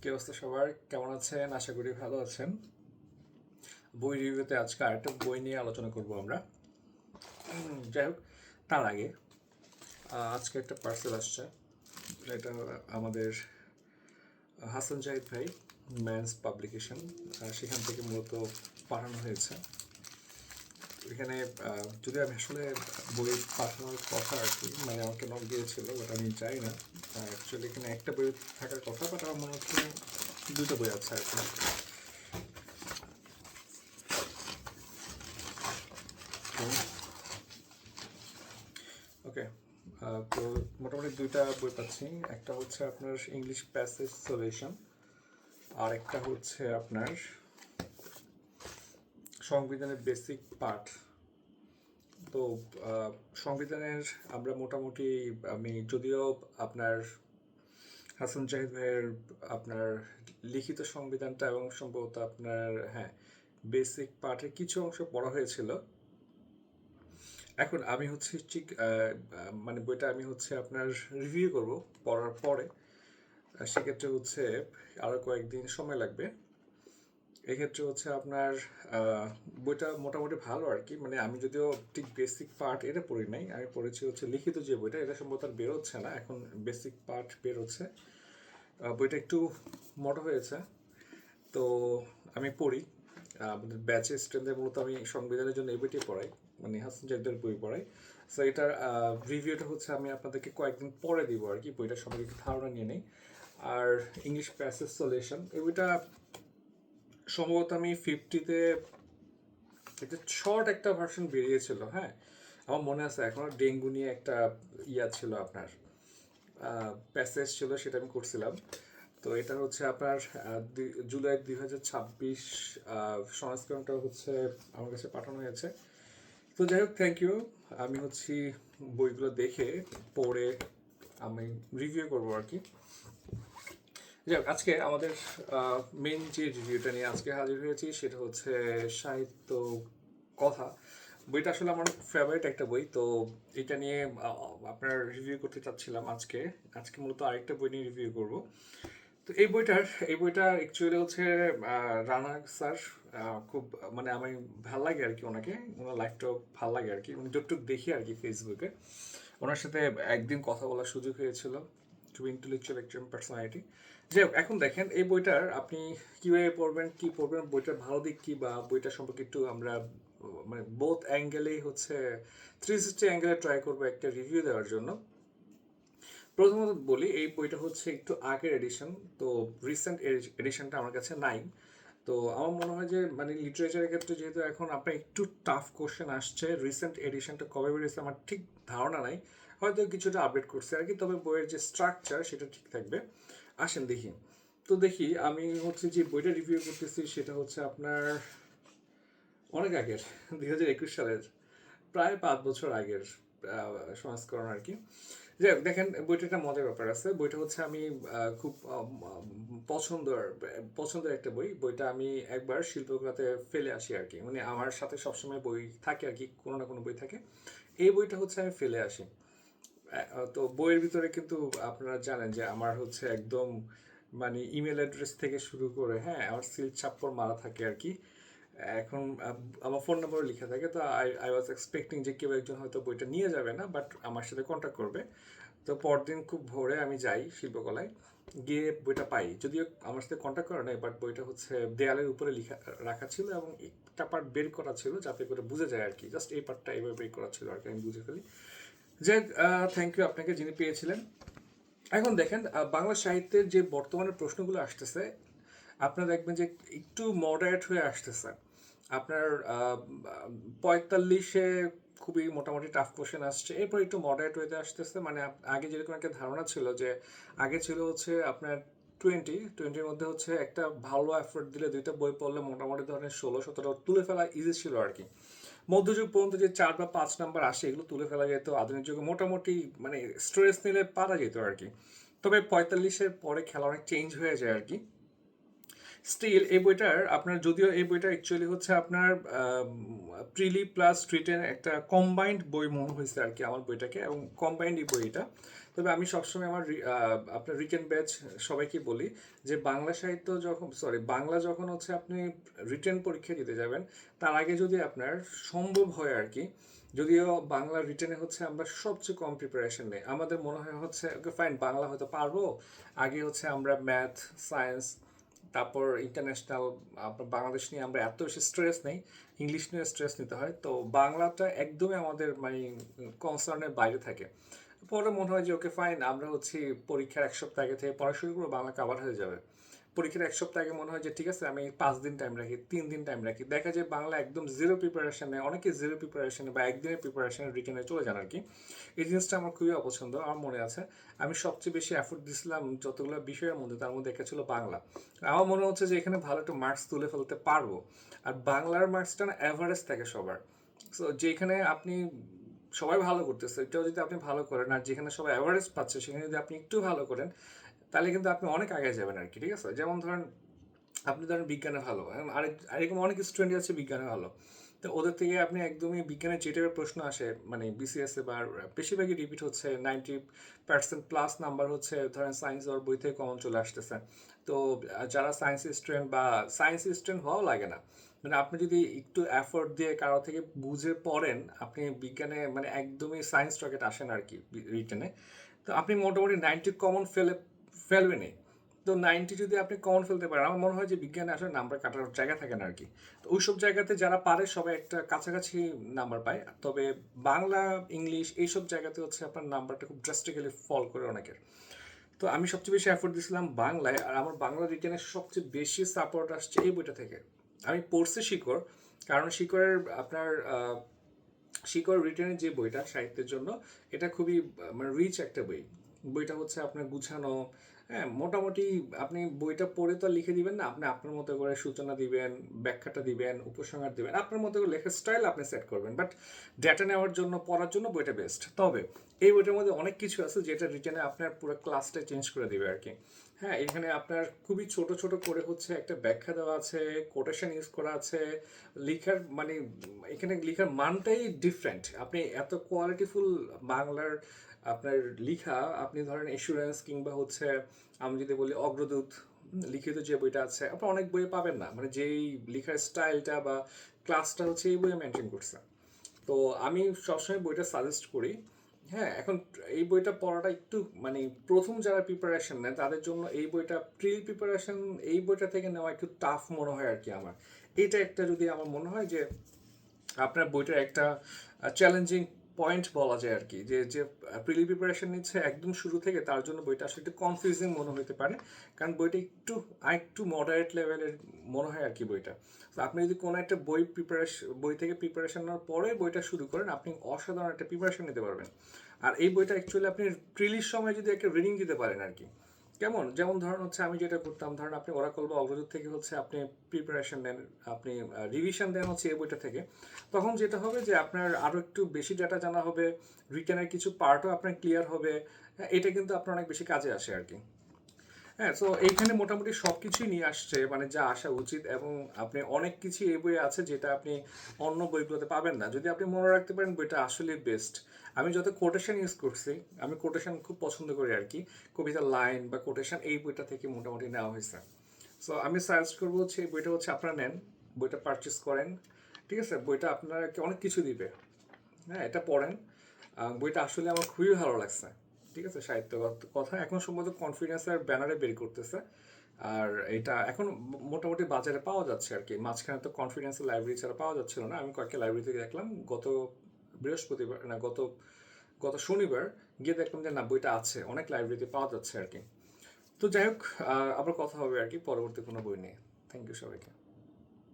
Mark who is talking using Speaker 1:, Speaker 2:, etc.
Speaker 1: কি অবস্থা সবার? কেমন আছেন? আশা করি ভালো আছেন। বই রিভিউতে আজকে আরেকটা বই নিয়ে আলোচনা করব আমরা। যাই হোক, তার আগে আজকে একটা পার্সেল আসছে। এটা আমাদের হাসান জাহিদ ভাই, ম্যানস পাবলিকেশন, সেখান থেকে মূলত পাঠানো হয়েছে। এখানে যদি আমি আসলে বই পাঠানোর কথা আর কি, মানে আমাকে নক দিয়েছিল, বাট আমি চাই না। অ্যাকচুয়ালি এখানে একটা বই থাকার কথা, বাট আমার মনে হচ্ছে দুটো বই আছে আর কি। ওকে, তো মোটামুটি দুইটা বই পাচ্ছি। একটা হচ্ছে আপনার ইংলিশ প্যাসেজ সলিউশন, আর একটা হচ্ছে আপনার সংবিধানের বেসিক পার্ট। তো সংবিধানের আমরা মোটামুটি, আমি যদিও আপনার হাসান জাহিদ ভাইয়ের আপনার লিখিত সংবিধানটা এবং সম্ভবত আপনার, হ্যাঁ, বেসিক পার্টের কিছু অংশ পড়া হয়েছিল। এখন আমি হচ্ছে ঠিক মানে বইটা আমি হচ্ছে আপনার রিভিউ করব পড়ার পরে। সেক্ষেত্রে হচ্ছে আরও কয়েকদিন সময় লাগবে। এক্ষেত্রে হচ্ছে আপনার বইটা মোটামুটি ভালো আর কি। মানে আমি যদিও ঠিক বেসিক পার্ট এটা পড়ি নাই, আমি পড়েছি হচ্ছে লিখিত যে বইটা, এটা সম্ভবত আর বেরোচ্ছে না এখন, বেসিক পার্ট বেরোচ্ছে। বইটা একটু মোটা হয়েছে। তো আমি পড়ি, আমাদের ব্যাচের স্ট্রেন্থে মূলত আমি সংবিধানের জন্য এই বইটি পড়াই, মানে হাসান জাহিদের বই পড়াই। সো এটার রিভিউটা হচ্ছে আমি আপনাদেরকে কয়েকদিন পরে দিব আর কি, বইটা সম্পর্কে একটু ধারণা নিয়ে নেই। আর ইংলিশ প্যাসেজ সলিউশন এই বইটা সম্ভবত আমি 50-তে, এটা শর্ট একটা ভার্সন বেরিয়েছিল, হ্যাঁ, আমার মনে আছে এখনো। ডেঙ্গু নিয়ে একটা ইয়া ছিল আপনার, প্যাসেজ ছিল, সেটা আমি করছিলাম। তো এটা হচ্ছে আপনার জুলাই 2026 সংস্করণটা হচ্ছে আমার কাছে পাঠানো হয়েছে। তো যাই হোক, থ্যাংক ইউ। আমি হচ্ছি বইগুলো দেখে পড়ে আমি রিভিউ করবো আর কি। যাই হোক, আজকে আমাদের মেন যে রিভিউটা নিয়ে আজকে হাজির হয়েছি সেটা হচ্ছে সাহিত্য কথা। বইটা আসলে আমার ফেভারিট একটা বই। তো এটা নিয়ে আপনার রিভিউ করতে চাচ্ছিলাম আজকে। আজকে মূলত আরেকটা বই নিয়ে রিভিউ করব। তো এই বইটা অ্যাকচুয়ালি হচ্ছে রানা স্যার, খুব, মানে আমি ভাল লাগে আর কি ওনাকে, ওনার লাইফটাও ভাল লাগে আর কি, উনি যতটুকু দেখি আর কি ফেসবুকে। ওনার সাথে একদিন কথা বলার সুযোগ হয়েছিল। খুব ইন্টেলেকচুয়াল একজন পার্সোনালিটি। যাই হোক, এখন দেখেন এই বইটার আপনি কীভাবে পড়বেন, কী পড়বেন, বইটার ভালো দিক কী, বা বইটা সম্পর্কে একটু আমরা মানে বোথ অ্যাঙ্গেলেই হচ্ছে 360 অ্যাঙ্গেলে ট্রাই করবো একটা রিভিউ দেওয়ার জন্য। প্রথমত বলি, এই বইটা হচ্ছে একটু আগের এডিশন। তো রিসেন্ট এডিশনটা আমার কাছে নাই। তো আমার মনে হয় যে মানে লিটারেচারের ক্ষেত্রে যেহেতু এখন আপনার একটু টাফ কোশ্চেন আসছে, রিসেন্ট এডিশনটা কবে বেরিয়েছে আমার ঠিক ধারণা নাই। হয়তো কিছুটা আপডেট করছে আর কি, তবে বইয়ের যে স্ট্রাকচার সেটা ঠিক থাকবে। আসেন দেখি। তো দেখি, আমি হচ্ছে যে বইটা রিভিউ করতেছি সেটা হচ্ছে আপনার অনেক আগের, 2021 সালের, প্রায় 5 বছর আগের সংস্করণ আর কি। যাই হোক, দেখেন বইটা একটা মজার ব্যাপার আছে। বইটা হচ্ছে আমি খুব পছন্দের পছন্দের একটা বই। বইটা আমি একবার শিল্পকলাতে ফেলে আসি আর কি, মানে আমার সাথে সবসময় বই থাকে আর কি, কোনো না কোনো বই থাকে। এই বইটা হচ্ছে আমি ফেলে আসি। তো বইয়ের ভিতরে কিন্তু আপনারা জানেন যে আমার হচ্ছে একদম মানে ইমেল অ্যাড্রেস থেকে শুরু করে, হ্যাঁ, আমার সিল চাপ্পর মারা থাকে আর কি। এখন আমার ফোন নাম্বারও লেখা থাকে। তো আই ওয়াজ এক্সপেক্টিং যে কেউ একজন হয়তো বইটা নিয়ে যাবে না, বাট আমার সাথে কন্ট্যাক্ট করবে। তো পরদিন খুব ভোরে আমি যাই শিল্পকলায়, গিয়ে বইটা পাই। যদিও আমার সাথে কন্ট্যাক্ট করা নাই, বাট বইটা হচ্ছে দেয়ালের উপরে লেখা রাখা ছিল, এবং একটা পার্ট বের করা ছিল যাতে করে বুঝে যায় আর কি, জাস্ট এই পার্টটা এইভাবে বের করা ছিল আর কি, আমি বুঝে ফেলি। যে থ্যাংক ইউ আপনাকে যিনি পেয়েছিলেন। এখন দেখেন বাংলা সাহিত্যের যে বর্তমানে প্রশ্নগুলো আসতেছে, আপনারা দেখবেন যে একটু মডারেট হয়ে আসতেছে। আপনার 45-এ খুবই মোটামুটি টাফ কোশ্চেন আসছে, এরপর একটু মডারেট হয়ে আসতেছে। মানে আগে যেরকম একটা ধারণা ছিল যে আগে ছিল হচ্ছে আপনার 20-20-র মধ্যে হচ্ছে একটা ভালো এফোর্ট দিলে দুইটা বই পড়লে মোটামুটি ধরেন 16-17 তুলে ফেলা ইজি ছিল আর কি। মধ্যযুগ পর্যন্ত যে 4 বা 5 নাম্বার আসে এগুলো তুলে ফেলা যেত, আধুনিক যুগে মোটামুটি মানে স্ট্রেস নিলে পারা যেত আর কি। তবে 45-এর পরে খেলা অনেক চেঞ্জ হয়ে যায় আর কি। স্টিল এই বইটার আপনার, যদিও এই বইটা অ্যাকচুয়ালি হচ্ছে আপনার প্রিলি প্লাস স্ট্রিটের একটা কম্বাইন্ড বই মনে হয়েছে আর কি আমার বইটাকে, এবং কম্বাইন্ড এই বইটা। তো তবে আমি সবসময় আমার আপনার রিটেন ব্যাচ সবাইকে বলি যে বাংলা সাহিত্য যখন বাংলা যখন হচ্ছে আপনি রিটেন পরীক্ষা দিতে যাবেন তার আগে যদি আপনার সম্ভব হয় আর কি, যদিও বাংলা রিটেনে হচ্ছে আমরা সবচেয়ে কম প্রিপারেশন নেই, আমাদের মনে হয় হচ্ছে ওকে ফাইন বাংলা হয়তো পারবো, আগে হচ্ছে আমরা ম্যাথ, সায়েন্স, তারপর ইন্টারন্যাশনাল, আপনার বাংলাদেশ নিয়ে আমরা এত বেশি স্ট্রেস নেই, ইংলিশ নিয়ে স্ট্রেস নিতে হয়, তো বাংলাটা একদমই আমাদের মানে কনসার্নের বাইরে থাকে। পরে মনে হয় যে ওকে ফাইন আমরা হচ্ছে পরীক্ষার 1 সপ্তাহ আগে থেকে পড়া শুরু করবো, বাংলা কাভার হয়ে যাবে। পরীক্ষার 1 সপ্তাহ আগে মনে হয় যে ঠিক আছে আমি 5 দিন টাইম রাখি, 3 দিন টাইম রাখি, দেখা যায় বাংলা একদম জিরো প্রিপারেশনে, অনেকে জিরো প্রিপারেশনে বা একদিনের প্রিপারেশনে রিটেনে চলে যান আর কি। এই জিনিসটা আমার খুবই অপছন্দ। আমার মনে আছে আমি সবচেয়ে বেশি এফোর্ট দিয়েছিলাম যতগুলো বিষয়ের মধ্যে, তার মধ্যে একটা ছিল বাংলা। আমার মনে হচ্ছে যে এখানে ভালো একটা মার্কস তুলে ফেলতে পারবো। আর বাংলার মার্কসটা না অ্যাভারেজ থাকে সবার। সো যেখানে আপনি সবাই ভালো করতেছে এটাও যদি আপনি ভালো করেন, আর যেখানে সবাই অ্যাভারেজ পাচ্ছে সেখানে যদি আপনি একটু ভালো করেন তাহলে কিন্তু আপনি অনেক আগে যাবেন আর কি। ঠিক আছে, যেমন ধরেন আপনি ধরেন বিজ্ঞানে ভালো, আরেকম অনেক স্টুডেন্ট আছে বিজ্ঞানে ভালো, তো ওদের থেকে আপনি একদমই বিজ্ঞানের যে টাইপের প্রশ্ন আসে মানে বিসিএসে বা বেশিরভাগই রিপিট হচ্ছে, 90% প্লাস নাম্বার হচ্ছে ধরেন সায়েন্স ওর বই থেকে কমন চলে আসতেছে। তো যারা সায়েন্স স্টুডেন্ট বা সায়েন্স স্টুডেন্ট হওয়াও লাগে না, মানে আপনি যদি একটু এফোর্ট দিয়ে কারো থেকে বুঝে পড়েন আপনি বিজ্ঞানে মানে একদমই সায়েন্স রকেট আসেন আর কি রিটেনে, তো আপনি মোটামুটি 90 কমন ফেলবেনই। তো 90 যদি আপনি কমন ফেলতে পারেন আমার মনে হয় যে বিজ্ঞানে আসলে নাম্বার কাটার জায়গা থাকে না আর কি। তো ওইসব জায়গাতে যারা পারে সবাই একটা কাছাকাছি নাম্বার পায়, তবে বাংলা, ইংলিশ এইসব জায়গাতে হচ্ছে আপনার নাম্বারটা খুব ড্রাস্টিক্যালি ফল করে অনেকের। তো আমি সবচেয়ে বেশি এফোর্ট দিয়েছিলাম বাংলায়, আর আমার বাংলা রিটেনের সবচেয়ে বেশি সাপোর্ট আসছে এই বইটা থেকে। আমি পড়ছি শিকড়, কারণ শিকড়ের আপনার শিকড় রিটেনের যে বইটা সাহিত্যের জন্য, এটা খুবই মানে রিচ একটা বই। বইটা হচ্ছে আপনার গুছানো, হ্যাঁ মোটামুটি আপনি বইটা পড়ে তো লিখে দিবেন না, আপনি আপনার মতো করে সূচনা দিবেন, ব্যাখ্যাটা দিবেন, উপসংহার দিবেন, আপনার মতো করে লেখার স্টাইল আপনি সেট করবেন, বাট ডেটা নেওয়ার জন্য পড়ার জন্য বইটা বেস্ট। তবে এই বইটার মধ্যে অনেক কিছু আছে যেটা রিটেনে আপনার পুরো ক্লাসটা চেঞ্জ করে দিবে আর কি। হ্যাঁ, এখানে আপনার খুবই ছোট ছোট করে হচ্ছে একটা ব্যাখ্যা দেওয়া আছে, কোটেশন ইউজ করা আছে, লিখার মানে এখানে লিখার মানটাই ডিফারেন্ট। আপনি এত কোয়ালিটিফুল বাংলার আপনার লিখা, আপনি ধরেন এসুরেন্স কিংবা হচ্ছে আমি যদি বলি অগ্রদূত লিখিত যে বইটা আছে আপনি অনেক বইয়ে পাবেন না, মানে যেই লিখার স্টাইলটা বা ক্লাসটা হচ্ছে এই বইয়ে মেনটেন করছে। তো আমি সবসময় বইটা সাজেস্ট করি। হ্যাঁ, এখন এই বইটা পড়াটা একটু মানে প্রথম যারা প্রিপারেশন নেয় তাদের জন্য এই বইটা প্রি প্রিপারেশন এই বইটা থেকে নেওয়া একটু টাফ মনে হয় আর কি আমার। এটা একটা যদি আমার মনে হয় যে আপনার বইটার একটা চ্যালেঞ্জিং পয়েন্ট বলা যায় আর কি, যে যে প্রিলি প্রিপারেশন নিচ্ছে একদম শুরু থেকে তার জন্য বইটা আসলে একটু কনফিউজিং মনে হতে পারে, কারণ বইটা একটু মডারেট লেভেলের মনে হয় আর কি বইটা। তো আপনি যদি কোনো একটা বই থেকে প্রিপারেশন নেওয়ার পরে বইটা শুরু করেন আপনি অসাধারণ একটা প্রিপারেশন নিতে পারবেন। আর এই বইটা অ্যাকচুয়ালি আপনি প্রিলির সময় যদি একটা রিডিং দিতে পারেন আর কি, কেমন যেমন ধরেন হচ্ছে আমি যেটা করতাম, ধরেন আপনি ওরাকল বা অগ্রদূত থেকে হচ্ছে আপনি প্রিপারেশন নেন, আপনি রিভিশন দেন হচ্ছে এই বইটা থেকে, তখন যেটা হবে যে আপনার আরও একটু বেশি ডাটা জানা হবে, রিটেনের কিছু পার্টও আপনার ক্লিয়ার হবে। হ্যাঁ, এটা কিন্তু আপনার অনেক বেশি কাজে আসে আর কি। হ্যাঁ, তো এইখানে মোটামুটি সব কিছুই নিয়ে আসছে মানে যা আসা উচিত, এবং আপনি অনেক কিছু এই বইয়ে আছে যেটা আপনি অন্য বইগুলোতে পাবেন না, যদি আপনি মনে রাখতে পারেন বইটা আসলে বেস্ট। আমি যত কোটেশন ইউজ করছি, আমি কোটেশন খুব পছন্দ করি আর কি, কবিতার লাইন বা কোটেশন এই বইটা থেকে মোটামুটি নেওয়া হয়েছে। সো আমি সাজেস্ট করবো হচ্ছে এই বইটা হচ্ছে আপনারা নেন, বইটা পারচেস করেন। ঠিক আছে, বইটা আপনাকে অনেক কিছু দিবে। হ্যাঁ, এটা পড়েন। বইটা আসলে আমার খুবই ভালো লাগছে। ঠিক আছে, সাহিত্যগত কথা এখন সম্ভবত কনফিডেন্সের ব্যানারে বের করতেছে। আর এটা এখন মোটামুটি বাজারে পাওয়া যাচ্ছে আর কি, মাঝখানে তো কনফিডেন্সের লাইব্রেরি ছাড়া পাওয়া যাচ্ছিল না, আমি কয়েকটা লাইব্রেরি থেকে দেখলাম গত বৃহস্পতিবার না গত গত শনিবার গিয়ে দেখলাম যে না বইটা আছে, অনেক লাইব্রেরিতে পাওয়া যাচ্ছে আর কি। তো যাই হোক, আবার কথা হবে আর কি পরবর্তী কোনো বই নিয়ে। থ্যাংক ইউ সবাইকে।